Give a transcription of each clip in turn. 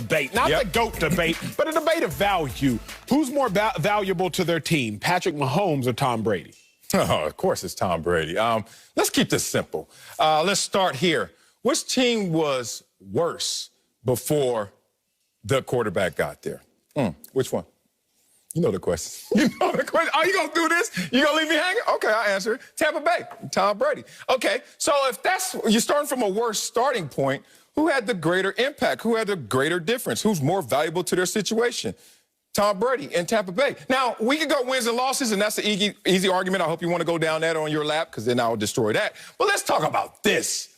debate. Not the GOAT debate, but a debate of value. Who's more valuable to their team, Patrick Mahomes or Tom Brady? Oh, of course it's Tom Brady. Let's keep this simple. Let's start here. Which team was worse before the quarterback got there? Which one? You know the question. You know the question. Are you going to do this? You going to leave me hanging? Okay, I'll answer it. Tampa Bay, Tom Brady. Okay, so if you're starting from a worse starting point, who had the greater impact? Who had the greater difference? Who's more valuable to their situation? Tom Brady in Tampa Bay. Now, we can go wins and losses, and that's an easy argument. I hope you want to go down that on your lap, because then I'll destroy that. But let's talk about this.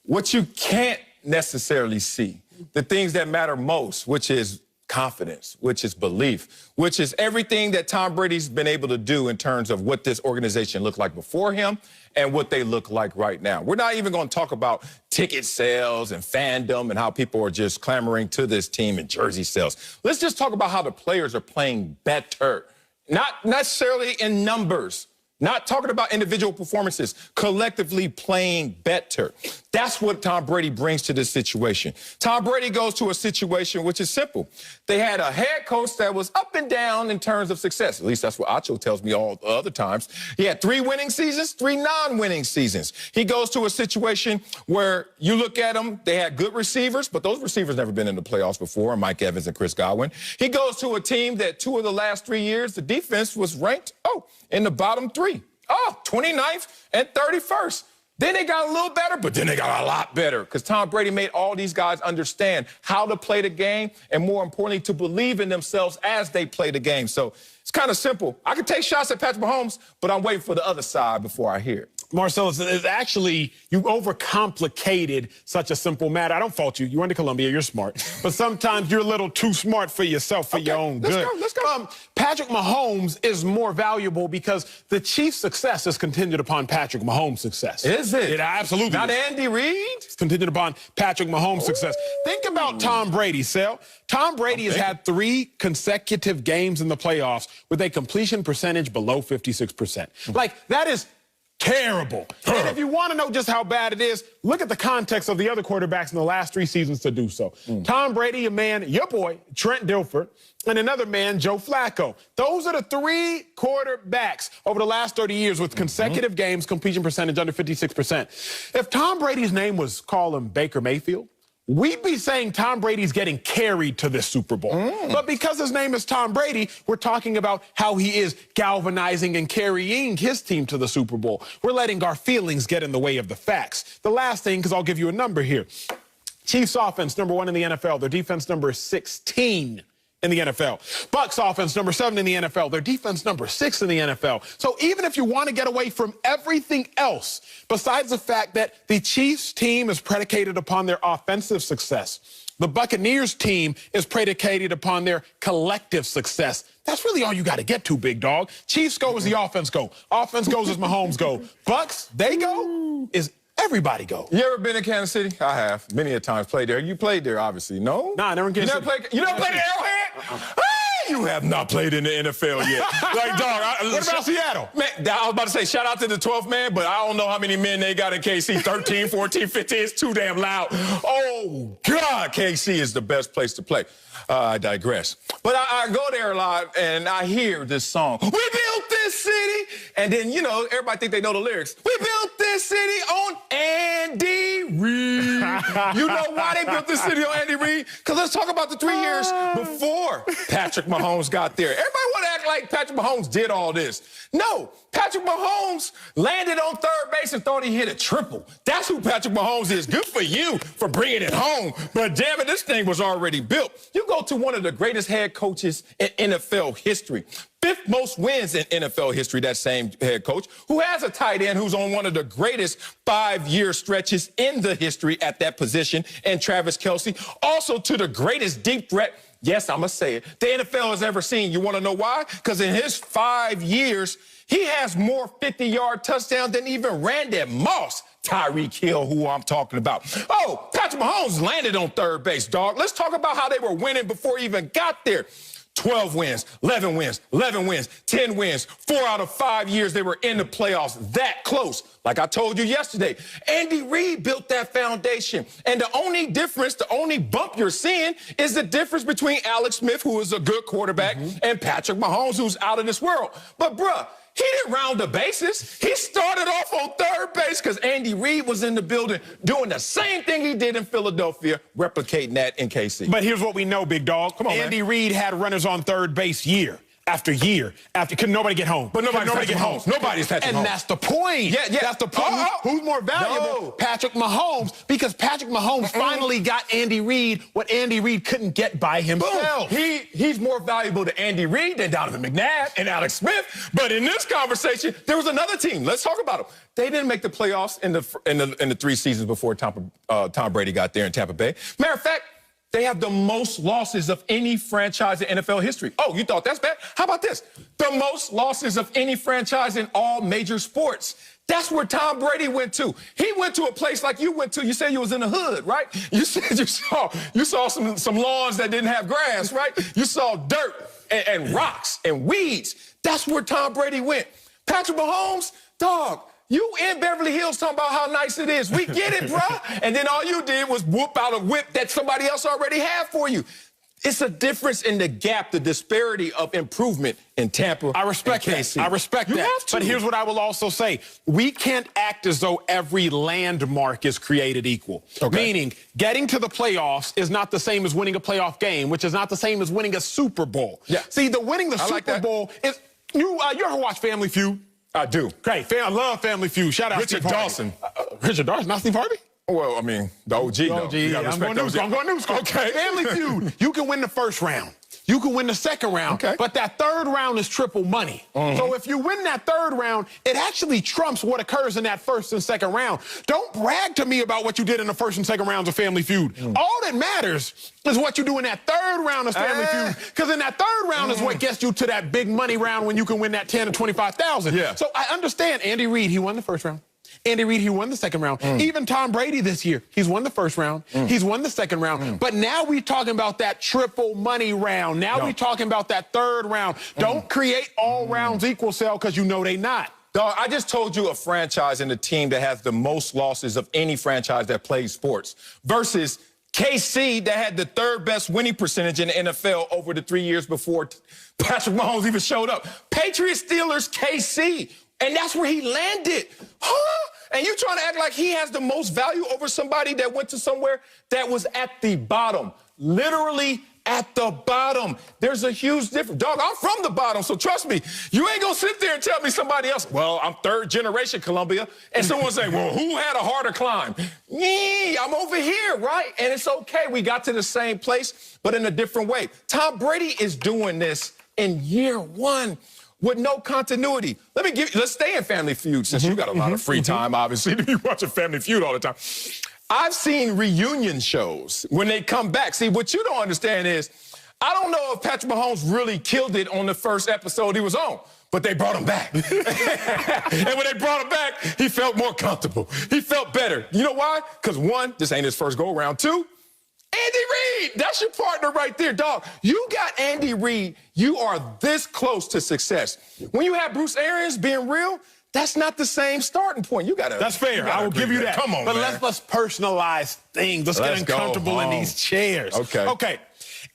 What you can't necessarily see, the things that matter most, which is confidence, which is belief, which is everything that Tom Brady's been able to do in terms of what this organization looked like before him and what they look like right now. We're not even going to talk about ticket sales and fandom and how people are just clamoring to this team and jersey sales. Let's just talk about how the players are playing better, not necessarily in numbers. Not talking about individual performances, collectively playing better. That's what Tom Brady brings to this situation. Tom Brady goes to a situation which is simple. They had a head coach that was up and down in terms of success. At least that's what Acho tells me all the other times. He had 3 winning seasons, 3 non-winning seasons. He goes to a situation where you look at them, they had good receivers, but those receivers never been in the playoffs before, Mike Evans and Chris Godwin. He goes to a team that 2 of the last 3 years, the defense was ranked, in the bottom 3. 29th and 31st. Then they got a little better, but then they got a lot better because Tom Brady made all these guys understand how to play the game and, more importantly, to believe in themselves as they play the game. So it's kind of simple. I can take shots at Patrick Mahomes, but I'm waiting for the other side before I hear it. Marcel, it's actually, you overcomplicated such a simple matter. I don't fault you. You went to Columbia. You're smart. But sometimes you're a little too smart for yourself, for your own good. Let's go. Patrick Mahomes is more valuable because the Chiefs' success is contingent upon Patrick Mahomes' success. Is it? It absolutely Not is. Andy Reid? It's contingent upon Patrick Mahomes' success. Think about Tom Brady, Sel. Tom Brady has had 3 consecutive games in the playoffs with a completion percentage below 56%. Like, that is terrible. And if you want to know just how bad it is, look at the context of the other quarterbacks in the last 3 seasons to do so. Tom Brady, a man, your boy, Trent Dilfer, and another man, Joe Flacco. Those are the 3 quarterbacks over the last 30 years with consecutive games, completion percentage under 56%. If Tom Brady's name was called Baker Mayfield, we'd be saying Tom Brady's getting carried to this Super Bowl. But because his name is Tom Brady, we're talking about how he is galvanizing and carrying his team to the Super Bowl. We're letting our feelings get in the way of the facts. The last thing, because I'll give you a number here. Chiefs offense, number 1 in the NFL. Their defense, number 16 in the NFL. Bucks offense, number 7 in the NFL. Their defense, number 6 in the NFL. So even if you want to get away from everything else, besides the fact that the Chiefs team is predicated upon their offensive success, the Buccaneers team is predicated upon their collective success. That's really all you got to get to, big dog. Chiefs go as the offense go. Offense goes as Mahomes go. Bucks, they go is everybody go. You ever been in Kansas City? I have. Many a times played there. You played there, obviously. No? Nah, never in Kansas City. You never played at Arrowhead? You have not played in the NFL yet. Like, dog. What about Seattle? Man, I was about to say, shout out to the 12th man, but I don't know how many men they got in KC. 13, 14, 15. It's too damn loud. Oh, God, KC is the best place to play. I digress. But I go there a lot, and I hear this song. We built this city. And then, you know, everybody think they know the lyrics. We built this city on Andy Reid. You know why they built this city on Andy Reid? Because let's talk about the 3 years before Patrick Mahomes got there. Everybody want to act like Patrick Mahomes did all this. No, Patrick Mahomes landed on 3rd base and thought he hit a triple. That's who Patrick Mahomes is. Good for you for bringing it home. But damn it, this thing was already built. You go to one of the greatest head coaches in NFL history. 5th most wins in NFL history, that same head coach, who has a tight end who's on one of the greatest 5-year stretches in the history at that position, and Travis Kelce. Also to the greatest deep threat, yes, I'm going to say it, the NFL has ever seen. You want to know why? Because in his 5 years, he has more 50-yard touchdowns than even Randy Moss. Tyreek Hill, who I'm talking about. Oh, Patrick Mahomes landed on 3rd base, dog. Let's talk about how they were winning before he even got there. 12 wins, 11 wins, 11 wins, 10 wins. 4 out of 5 years they were in the playoffs that close. Like I told you yesterday, Andy Reid built that foundation. And the only difference, the only bump you're seeing is the difference between Alex Smith, who is a good quarterback, and Patrick Mahomes, who's out of this world. But, bruh, he didn't round the bases. He started off on third base because Andy Reid was in the building doing the same thing he did in Philadelphia, replicating that in KC. But here's what we know, big dog. Come on, Andy Reid had runners on third base year after year after. Could nobody get home? But nobody get home. Nobody's Patrick Mahomes. And that's the point. Yeah. That's the point. Who's more valuable? No. Patrick Mahomes, because Patrick Mahomes finally got Andy Reid what Andy Reid couldn't get by himself. He's more valuable to Andy Reid than Donovan McNabb and Alex Smith. But in this conversation, there was another team. Let's talk about them. They didn't make the playoffs in the 3 seasons before Tom Brady got there in Tampa Bay. Matter of fact, they have the most losses of any franchise in NFL history. Oh, you thought that's bad? How about this? The most losses of any franchise in all major sports. That's where Tom Brady went to. He went to a place like you went to. You said you was in the hood, right? You said you saw some lawns that didn't have grass, right? You saw dirt and rocks and weeds. That's where Tom Brady went. Patrick Mahomes, dog, you in Beverly Hills talking about how nice it is. We get it, bruh. And then all you did was whoop out a whip that somebody else already had for you. It's a difference in the gap, the disparity of improvement in Tampa. I respect that. I respect that. But here's what I will also say. We can't act as though every landmark is created equal. Okay. Meaning, getting to the playoffs is not the same as winning a playoff game, which is not the same as winning a Super Bowl. Yeah. See, winning the Super Bowl is... You ever watch Family Feud? I do. Great. I love Family Feud. Shout out Richard Dawson. Richard Dawson, not Steve Harvey? Well, I mean, the OG, though. I'm going new school. Okay. Family Feud. You can win the first round. You can win the second round. Okay. But that third round is triple money. So if you win that third round, it actually trumps what occurs in that first and second round. Don't brag to me about what you did in the first and second rounds of Family Feud. All that matters is what you do in that third round of Family Feud. Because in that third round is what gets you to that big money round when you can win that $10,000 to $25,000. Yeah. So I understand Andy Reid, he won the first round. Andy Reid, he won the second round. Even Tom Brady this year, he's won the first round. He's won the second round. But now we're talking about that triple money round. Now we're talking about that third round. Don't create all rounds equal, Sal, because you know they not. Dog, I just told you a franchise and a team that has the most losses of any franchise that plays sports versus KC that had the third best winning percentage in the NFL over the 3 years before Patrick Mahomes even showed up. Patriots, Steelers, KC. And that's where he landed. Huh? And you trying to act like he has the most value over somebody that went to somewhere that was at the bottom. Literally at the bottom. There's a huge difference. Dog, I'm from the bottom, so trust me. You ain't going to sit there and tell me somebody else, well, I'm third generation Columbia, and someone say, well, who had a harder climb? Me, I'm over here, right? And it's okay. We got to the same place, but in a different way. Tom Brady is doing this in year one with no continuity. Let's stay in Family Feud since you got a lot of free time, obviously, to be watching Family Feud all the time. I've seen reunion shows when they come back. See, what you don't understand is, I don't know if Patrick Mahomes really killed it on the first episode he was on, but they brought him back. And when they brought him back, he felt more comfortable. He felt better. You know why? Because one, this ain't his first go-around. Two, Andy Reid, that's your partner right there, dog. You got Andy Reid. You are this close to success. When you have Bruce Arians being real, that's not the same starting point. You gotta. That's fair. I will give you that. Come on, but man. let's personalize things. Let's get uncomfortable in these chairs. Okay.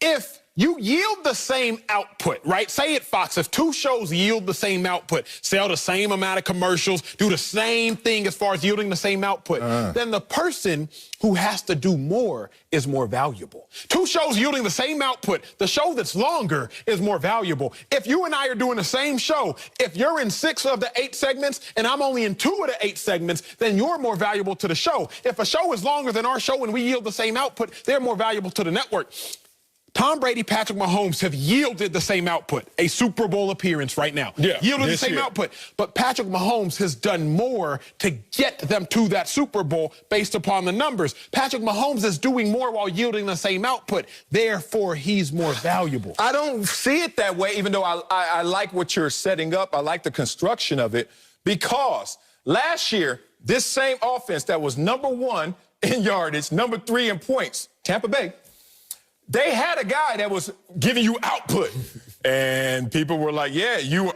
If you yield the same output, right? Say at Fox, if 2 shows yield the same output, sell the same amount of commercials, do the same thing as far as yielding the same output, then the person who has to do more is more valuable. 2 shows yielding the same output, the show that's longer is more valuable. If you and I are doing the same show, if you're in 6 of the 8 segments and I'm only in 2 of the 8 segments, then you're more valuable to the show. If a show is longer than our show and we yield the same output, they're more valuable to the network. Tom Brady, Patrick Mahomes have yielded the same output, a Super Bowl appearance right now. Yielded the same output. But Patrick Mahomes has done more to get them to that Super Bowl based upon the numbers. Patrick Mahomes is doing more while yielding the same output. Therefore, he's more valuable. I don't see it that way, even though I like what you're setting up. I like the construction of it, because last year, this same offense that was #1 in yardage, #3 in points, Tampa Bay, they had a guy that was giving you output. And people were like, yeah, you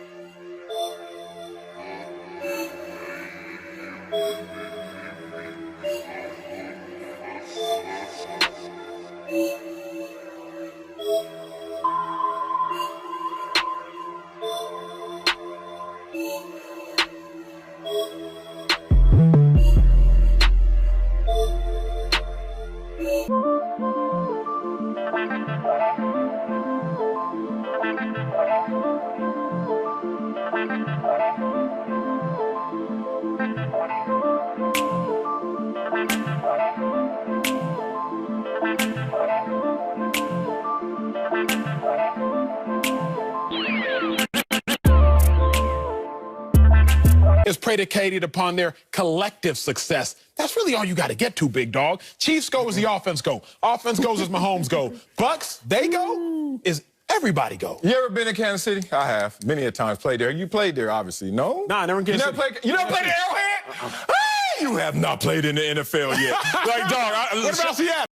is predicated upon their collective success. That's really all you got to get to, big dog. Chiefs go as the offense go. Offense goes as Mahomes go. Bucks, they go is everybody go. You ever been in Kansas City? I have. Many a times played there. You played there, obviously. No? Nah, never in Kansas City. You never played at Arrowhead? You have not played in the NFL yet. Like, dog. What about Seattle?